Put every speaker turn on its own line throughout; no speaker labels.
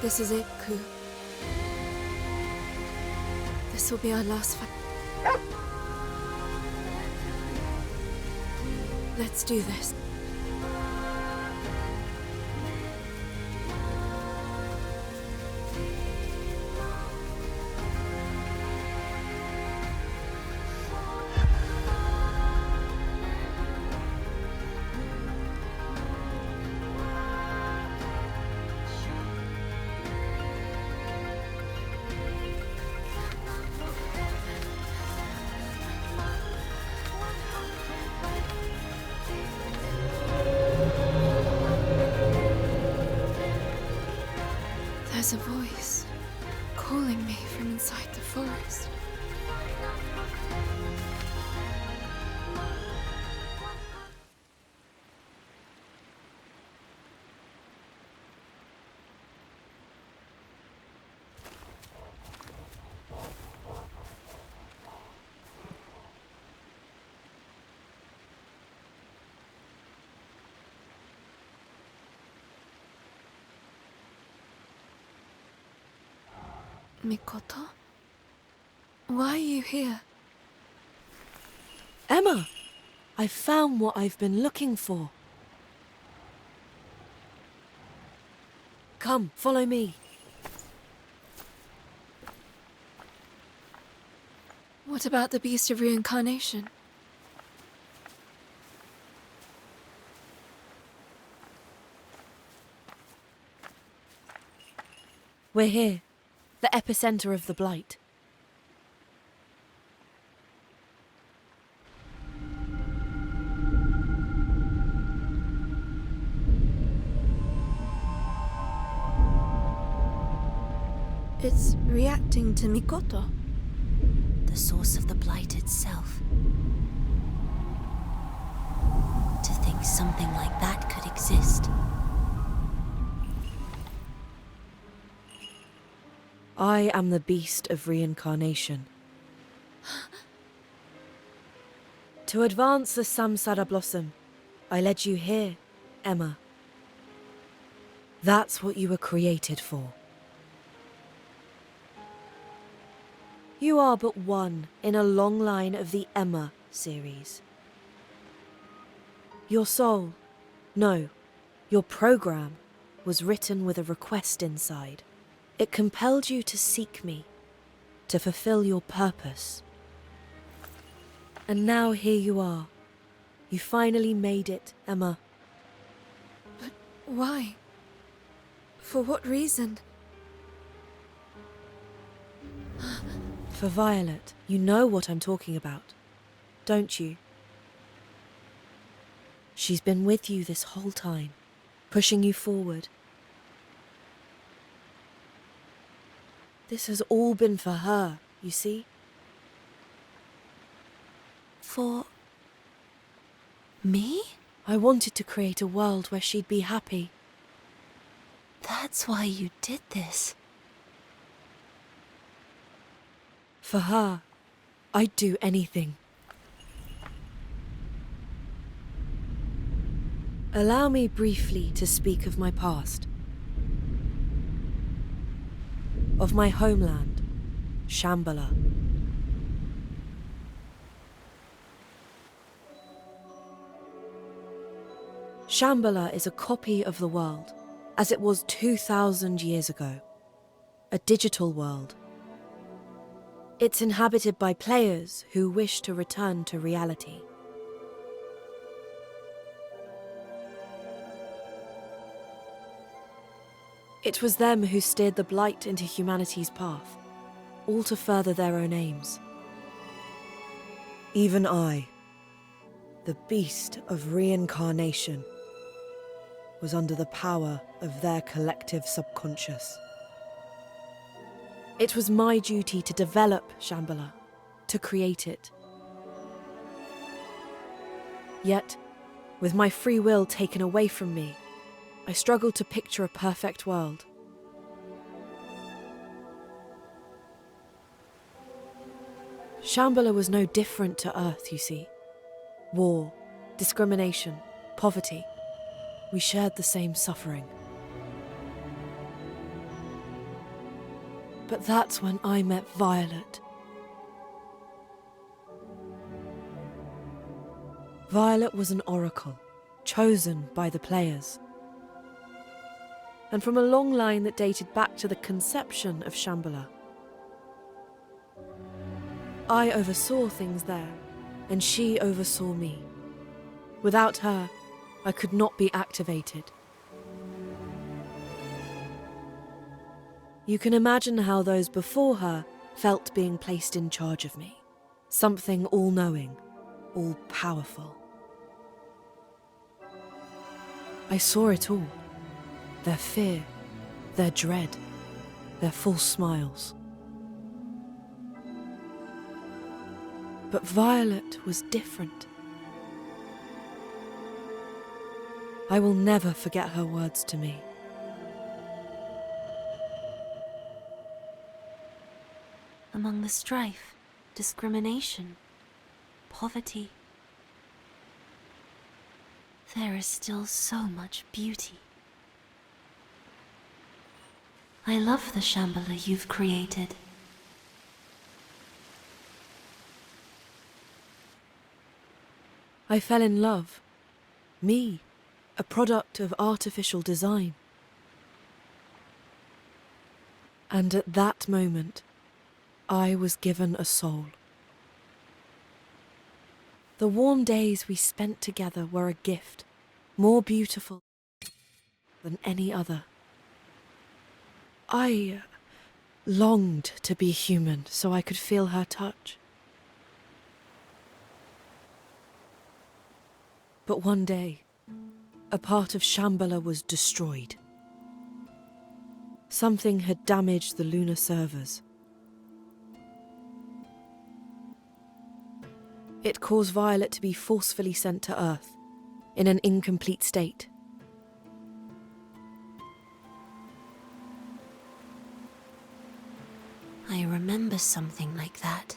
This is it, Ku. This will be our last fight. Let's do this. There's a voice calling me from inside the forest. Mikoto? Why are you here?
Emma! I've found what I've been looking for. Come, follow me.
What about the beast of reincarnation?
We're here, the epicenter of the blight.
It's reacting to Mikoto.
The source of the blight itself. To think something like that could exist.
I am the beast of reincarnation. To advance the Samsara blossom, I led you here, Emma. That's what you were created for. You are but one in a long line of the Emma series. Your soul, no, your program, was written with a request inside. It compelled you to seek me, to fulfill your purpose. And now here you are. You finally made it, Emma.
But why? For what reason?
For Violet, you know what I'm talking about, don't you? She's been with you this whole time, pushing you forward. This has all been for her, you see?
For me?
I wanted to create a world where she'd be happy.
That's why you did this.
For her, I'd do anything. Allow me briefly to speak of my past. Of my homeland, Shambhala. Shambhala is a copy of the world, as it was 2,000 years ago. A digital world. It's inhabited by players who wish to return to reality. It was them who steered the blight into humanity's path, all to further their own aims. Even I, the beast of reincarnation, was under the power of their collective subconscious. It was my duty to develop Shambhala, to create it. Yet, with my free will taken away from me, I struggled to picture a perfect world. Shambhala was no different to Earth, you see. War, discrimination, poverty. We shared the same suffering. But that's when I met Violet. Violet was an oracle, chosen by the players. And from a long line that dated back to the conception of Shambhala. I oversaw things there, and she oversaw me. Without her, I could not be activated. You can imagine how those before her felt being placed in charge of me. Something all-knowing, all-powerful. I saw it all. Their fear, their dread, their false smiles. But Violet was different. I will never forget her words to me.
Among the strife, discrimination, poverty, there is still so much beauty. I love the Shambhala you've created.
I fell in love. Me, a product of artificial design. And at that moment, I was given a soul. The warm days we spent together were a gift, more beautiful than any other. I longed to be human so I could feel her touch. But one day, a part of Shambhala was destroyed. Something had damaged the lunar servers. It caused Violet to be forcefully sent to Earth, in an incomplete state.
I remember something like that.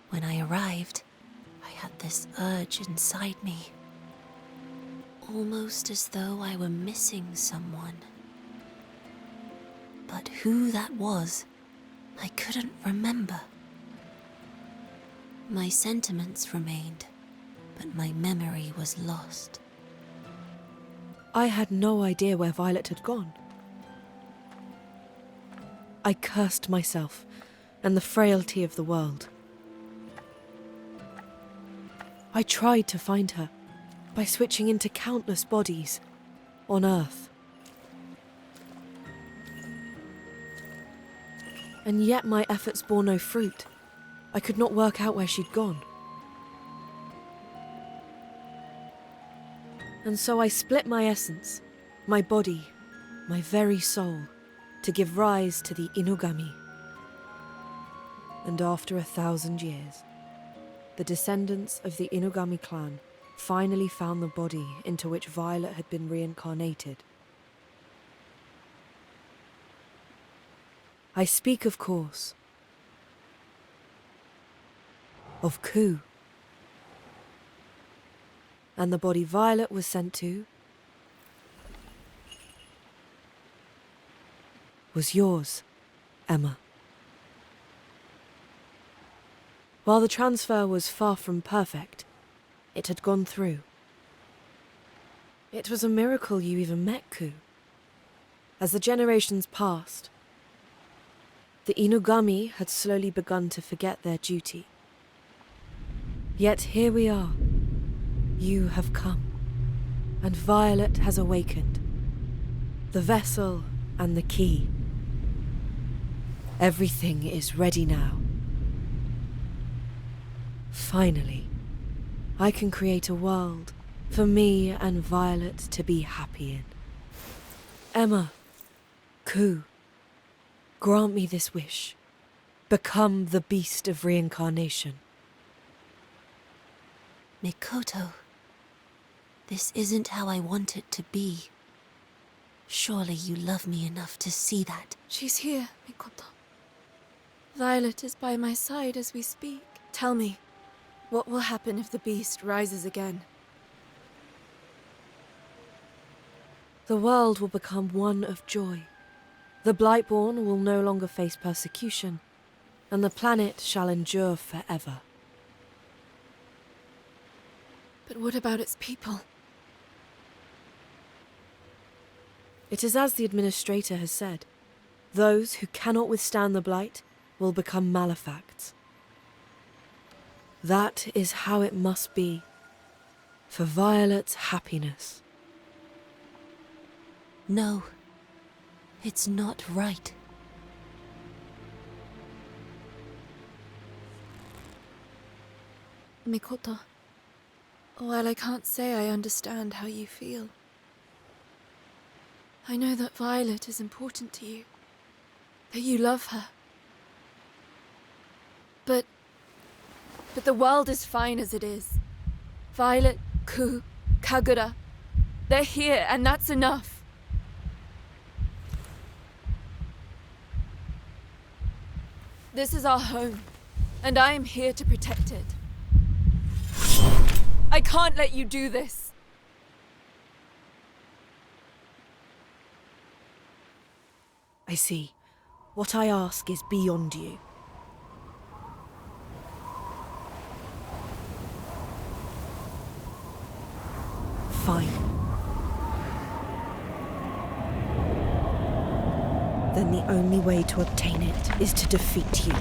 When I arrived, I had this urge inside me. Almost as though I were missing someone. But who that was, I couldn't remember. My sentiments remained, but my memory was lost.
I had no idea where Violet had gone. I cursed myself and the frailty of the world. I tried to find her by switching into countless bodies on Earth. And yet my efforts bore no fruit. I could not work out where she'd gone. And so I split my essence, my body, my very soul, to give rise to the Inugami. And after 1,000 years, the descendants of the Inugami clan finally found the body into which Violet had been reincarnated. I speak, of course, of Ku. And the body Violet was sent to was yours, Emma. While the transfer was far from perfect, it had gone through. It was a miracle you even met Ku. As the generations passed, the Inugami had slowly begun to forget their duty. Yet here we are. You have come, and Violet has awakened. The vessel and the key. Everything is ready now. Finally, I can create a world for me and Violet to be happy in. Emma, Ku, grant me this wish. Become the beast of reincarnation.
Mikoto, this isn't how I want it to be. Surely you love me enough to see that.
She's here, Mikoto. Violet is by my side as we speak. Tell me, what will happen if the beast rises again?
The world will become one of joy. The Blightborn will no longer face persecution, and the planet shall endure forever.
But what about its people?
It is as the Administrator has said. Those who cannot withstand the Blight will become malefacts. That is how it must be, for Violet's happiness.
No, it's not right.
Mikoto, while I can't say I understand how you feel, I know that Violet is important to you, that you love her. But the world is fine as it is. Violet, Ku, Kagura, they're here, and that's enough. This is our home, and I am here to protect it. I can't let you do this.
I see. What I ask is beyond you. Fine. Then the only way to obtain it is to defeat you.